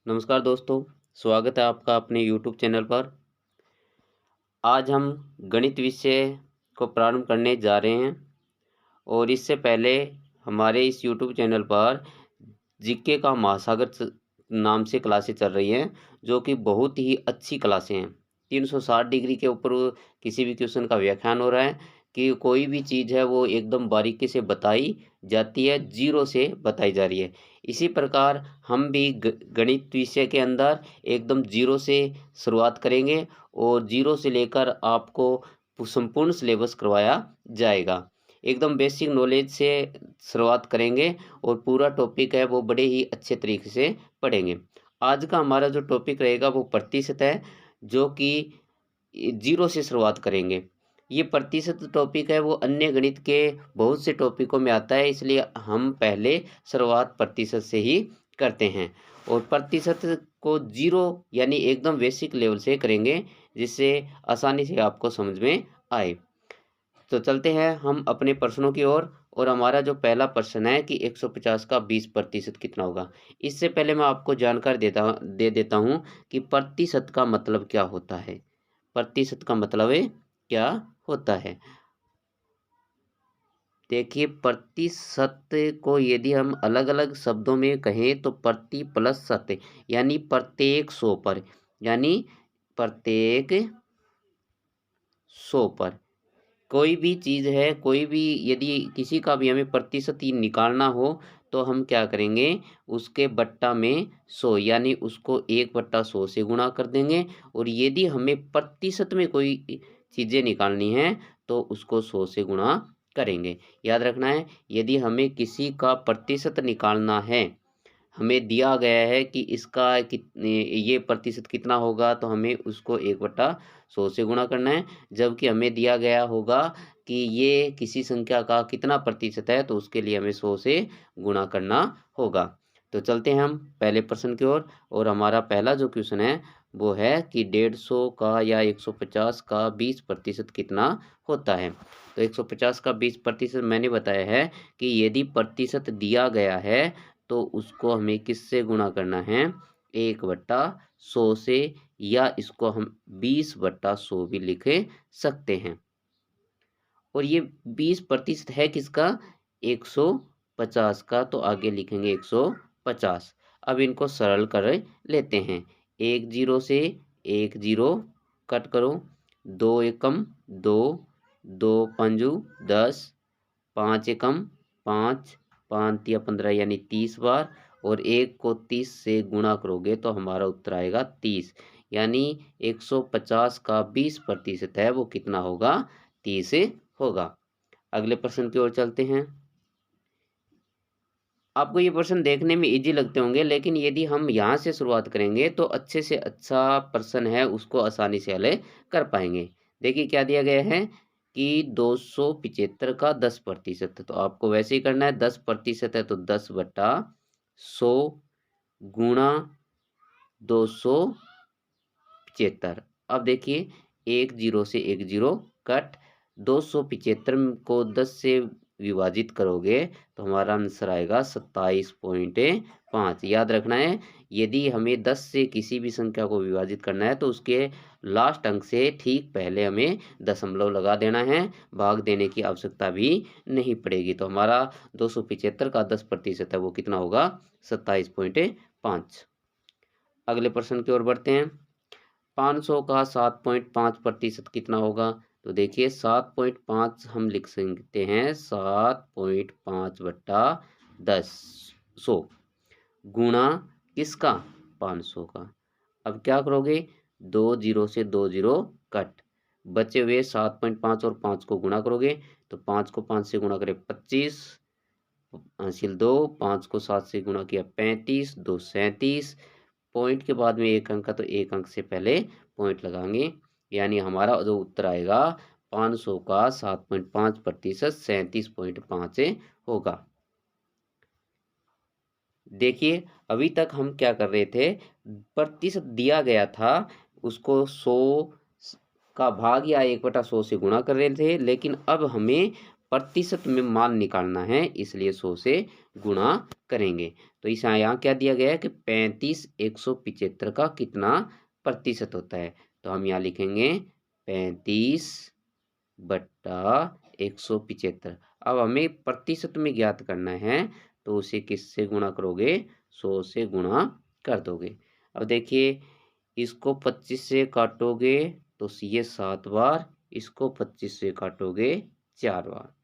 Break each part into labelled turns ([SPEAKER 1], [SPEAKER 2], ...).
[SPEAKER 1] नमस्कार दोस्तों, स्वागत है आपका अपने यूट्यूब चैनल पर। आज हम गणित विषय को प्रारंभ करने जा रहे हैं और इससे पहले हमारे इस यूट्यूब चैनल पर जीके का महासागर नाम से क्लासें चल रही हैं, जो कि बहुत ही अच्छी क्लासें हैं। 360 डिग्री के ऊपर किसी भी क्वेश्चन का व्याख्यान हो रहा है कि कोई भी चीज़ है वो एकदम बारीकी से बताई जाती है, जीरो से बताई जा रही है। इसी प्रकार हम भी गणित विषय के अंदर एकदम जीरो से शुरुआत करेंगे और जीरो से लेकर आपको संपूर्ण सिलेबस करवाया जाएगा। एकदम बेसिक नॉलेज से शुरुआत करेंगे और पूरा टॉपिक है वो बड़े ही अच्छे तरीके से पढ़ेंगे। आज का हमारा जो टॉपिक रहेगा वो प्रतिशत है, जो कि जीरो से शुरुआत करेंगे। ये प्रतिशत टॉपिक है वो अन्य गणित के बहुत से टॉपिकों में आता है, इसलिए हम पहले शुरुआत प्रतिशत से ही करते हैं और प्रतिशत को जीरो यानी एकदम बेसिक लेवल से करेंगे, जिससे आसानी से आपको समझ में आए। तो चलते हैं हम अपने प्रश्नों की ओर और हमारा जो पहला प्रश्न है कि 150 का 20% कितना होगा। इससे पहले मैं आपको जानकारी दे देता हूँ कि प्रतिशत का मतलब क्या होता है। प्रतिशत का मतलब क्या होता है। देखिए, प्रतिशत को यदि हम अलग अलग शब्दों में कहें तो प्रति प्लस शत यानी प्रत्येक 100 पर, यानी प्रत्येक 100 पर कोई भी चीज़ है, कोई भी यदि किसी का भी हमें प्रतिशत ही निकालना हो तो हम क्या करेंगे, उसके बट्टा में 100 यानी उसको 1/100 से गुणा कर देंगे और यदि हमें प्रतिशत में कोई चीज़ें निकालनी हैं तो उसको 100 से गुणा करेंगे। याद रखना है, यदि हमें किसी का प्रतिशत निकालना है, हमें दिया गया है कि इसका ये प्रतिशत कितना होगा तो हमें उसको 1/100 से गुणा करना है। जबकि हमें दिया गया होगा कि ये किसी संख्या का कितना प्रतिशत है तो उसके लिए हमें 100 से गुणा करना होगा। तो चलते हैं हम पहले प्रश्न की ओर और हमारा पहला जो क्वेश्चन है वो है कि 150 का या 150 का 20% कितना होता है। तो 150 का 20% मैंने बताया है कि यदि प्रतिशत दिया गया है तो उसको हमें किससे गुणा करना है, 1/100 से, या इसको हम 20/100 भी लिख सकते हैं। और ये 20% है किसका, 150 का, तो आगे लिखेंगे 150। अब इनको सरल कर लेते हैं। एक जीरो से एक जीरो कट करो, दो एकम दो, दो पंजू 10, पाँच एकम 5, 5 या 15 यानी 30 बार, और एक को 30 से गुणा करोगे तो हमारा उत्तर आएगा 30, यानी 150 का 20% है वो कितना होगा, 30 होगा। अगले प्रश्न की ओर चलते हैं। आपको ये प्रश्न देखने में इजी लगते होंगे, लेकिन यदि हम यहाँ से शुरुआत करेंगे तो अच्छे से अच्छा प्रश्न है उसको आसानी से हल कर पाएंगे। देखिए क्या दिया गया है कि 275 का 10%, तो आपको वैसे ही करना है। 10% है तो 10/100 गुणा 275। अब देखिए, एक जीरो से एक जीरो कट, 275 को 10 से विभाजित करोगे तो हमारा आंसर आएगा 27.5। याद रखना है, यदि हमें 10 से किसी भी संख्या को विभाजित करना है तो उसके लास्ट अंक से ठीक पहले हमें दशमलव लगा देना है, भाग देने की आवश्यकता भी नहीं पड़ेगी। तो हमारा 275 का 10% है वो कितना होगा, 27.5। अगले प्रश्न की ओर बढ़ते हैं। 500 का 7.5% कितना होगा। तो देखिए 7.5 हम लिख सकते हैं 7.5/10 गुणा किसका, 500 का। अब क्या करोगे, 2 जीरो से 2 जीरो कट, बचे हुए 7.5 और 5 को गुणा करोगे तो 5 को 5 से गुणा करें 25, हासिल 2, 5 को 7 से गुणा किया 35, 2 37, पॉइंट के बाद में एक अंक का तो एक अंक से पहले पॉइंट लगाएंगे, यानी हमारा जो उत्तर आएगा 500 का 7.5% 37.5 होगा। देखिए अभी तक हम क्या कर रहे थे, प्रतिशत दिया गया था उसको 100 का भाग या 1/100 से गुणा कर रहे थे, लेकिन अब हमें प्रतिशत में मान निकालना है, इसलिए 100 से गुणा करेंगे। तो इस यहाँ क्या दिया गया है कि 35/175 का कितना प्रतिशत होता है। तो हम यहाँ लिखेंगे 35/175। अब हमें प्रतिशत में ज्ञात करना है, तो उसे किससे गुणा करोगे? 100 से गुणा कर दोगे। अब देखिए, इसको 25 से काटोगे तो ये 7 बार, इसको 25 से काटोगे 4 बार।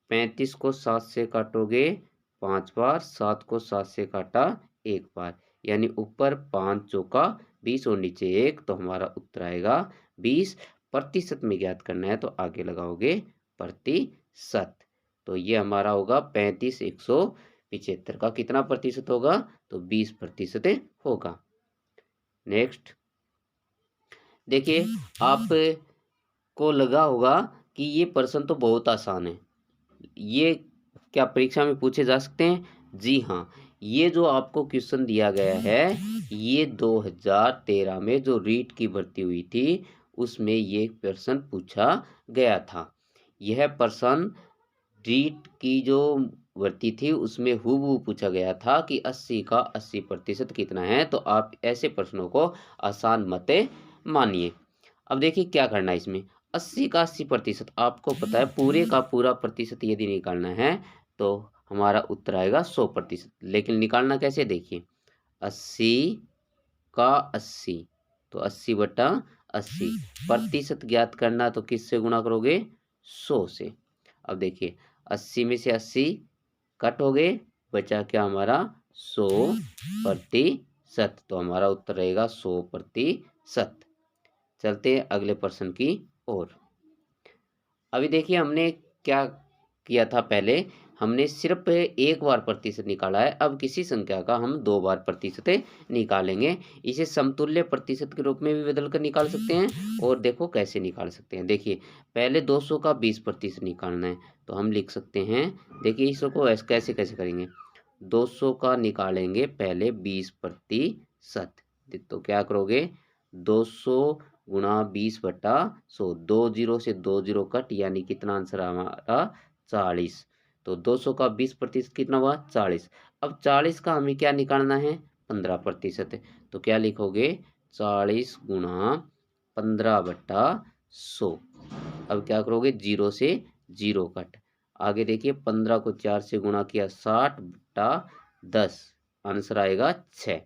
[SPEAKER 1] 35 को 7 से काटोगे 5 बार, 7 को 7 से काटा 1 बार, यानी ऊपर 5 चौका 20 और नीचे 1, तो हमारा उत्तर आएगा 20। प्रतिशत में ज्ञात करना है तो आगे लगाओगे प्रतिशत। तो ये हमारा होगा 35/175 का कितना प्रतिशत होगा? तो 20% होगा। नेक्स्ट देखिए, आप को लगा होगा कि ये प्रश्न तो बहुत आसान है, ये क्या परीक्षा में पूछे जा सकते हैं? जी हाँ, ये जो आपको क्वेश्चन दिया गया है, ये 2013 में जो रीट की भर्ती हुई थी, उसमें ये प्रश्न पूछा गया था। यह प्रश्न रीट की जो भर्ती थी उसमें हूबहू पूछा गया था कि 80 का 80% कितना है। तो आप ऐसे प्रश्नों को आसान मत मानिए। अब देखिए क्या करना है इसमें। 80 का 80% आपको पता है, पूरे का पूरा प्रतिशत यदि निकालना है तो हमारा उत्तर आएगा 100%। लेकिन निकालना कैसे, देखिए 80 का 80, तो 80/80। प्रतिशत ज्ञात करना तो किससे गुणा करोगे? 100 से। अब देखिए 80 में से 80 कट हो गए, बचा क्या हमारा? 100%। तो हमारा उत्तर रहेगा 100%। चलते हैं अगले प्रश्न की ओर। अभी देखिए, हमने क्या किया था, पहले हमने सिर्फ एक बार प्रतिशत निकाला है। अब किसी संख्या का हम 2 बार प्रतिशत निकालेंगे। इसे समतुल्य प्रतिशत के रूप में भी बदल कर निकाल सकते हैं, और देखो कैसे निकाल सकते हैं। देखिए, पहले 200 का 20% निकालना है, तो हम लिख सकते हैं, देखिए इसको कैसे कैसे करेंगे। 200 का निकालेंगे पहले 20%, तो क्या करोगे? 200 गुणा 20/100, 2 जीरो से 2 जीरो कट, यानी कितना आंसर हमारा? 40। तो 200 का 20% कितना हुआ? 40। अब 40 का हमें क्या निकालना है? 15%। तो क्या लिखोगे? 40 गुणा 15/100। अब क्या करोगे? 0 से 0 कट। आगे देखिए, 15 को 4 से गुणा किया, 60/10, आंसर आएगा 6।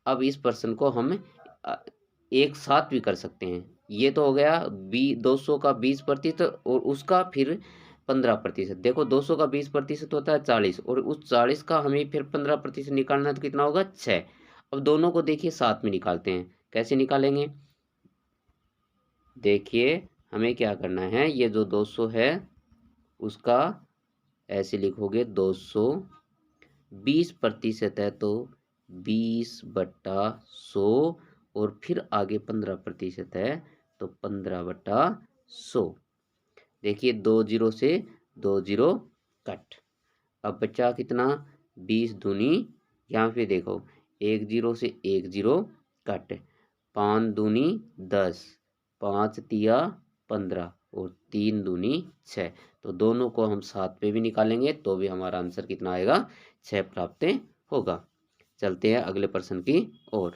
[SPEAKER 1] अब इस प्रश्न को हम एक साथ भी कर सकते हैं। ये तो हो गया 200 का 20% और उसका फिर 15%। देखो 200 का 20% होता है 40, और उस 40 का हमें फिर 15% निकालना है, तो कितना होगा? 6। अब दोनों को देखिए साथ में निकालते हैं। कैसे निकालेंगे? देखिए, हमें क्या करना है, ये जो 200 है उसका ऐसे लिखोगे, 200 20% है तो 20/100, और फिर आगे 15% है तो 15/100। देखिए 2 जीरो से 2 जीरो कट। अब बचा कितना? 20 दूनी, यहाँ पे देखो 1 जीरो से 1 जीरो कट, 5 दूनी 10, 5 तिया 15, और 3 दूनी 6। तो दोनों को हम साथ पे भी निकालेंगे तो भी हमारा आंसर कितना आएगा? 6 प्राप्त होगा। चलते हैं अगले प्रश्न की ओर।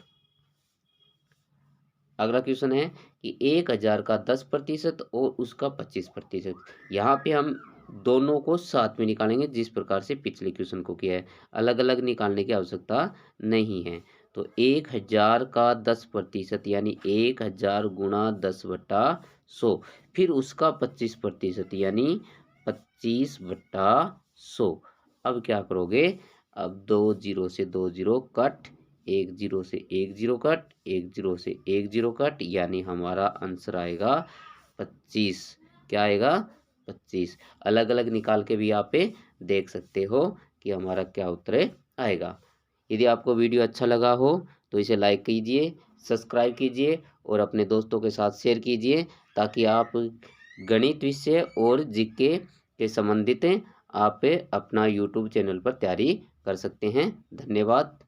[SPEAKER 1] अगला क्वेश्चन है कि 1000 का 10% और उसका 25%। यहाँ पे हम दोनों को साथ में निकालेंगे, जिस प्रकार से पिछले क्वेश्चन को किया है। अलग अलग निकालने की आवश्यकता नहीं है। तो 1000 का 10%, यानी 1000 गुणा 10/100, फिर उसका 25%, यानी 25/100। अब क्या करोगे? अब 2 जीरो से 2 जीरो कट, 1 जीरो से 1 जीरो कट, 1 जीरो से 1 जीरो कट, यानी हमारा आंसर आएगा 25। क्या आएगा? 25। अलग अलग निकाल के भी आप देख सकते हो कि हमारा क्या उत्तर आएगा। यदि आपको वीडियो अच्छा लगा हो तो इसे लाइक कीजिए, सब्सक्राइब कीजिए और अपने दोस्तों के साथ शेयर कीजिए, ताकि आप गणित विषय और जीके के संबंधित आप अपना यूट्यूब चैनल पर तैयारी कर सकते हैं। धन्यवाद।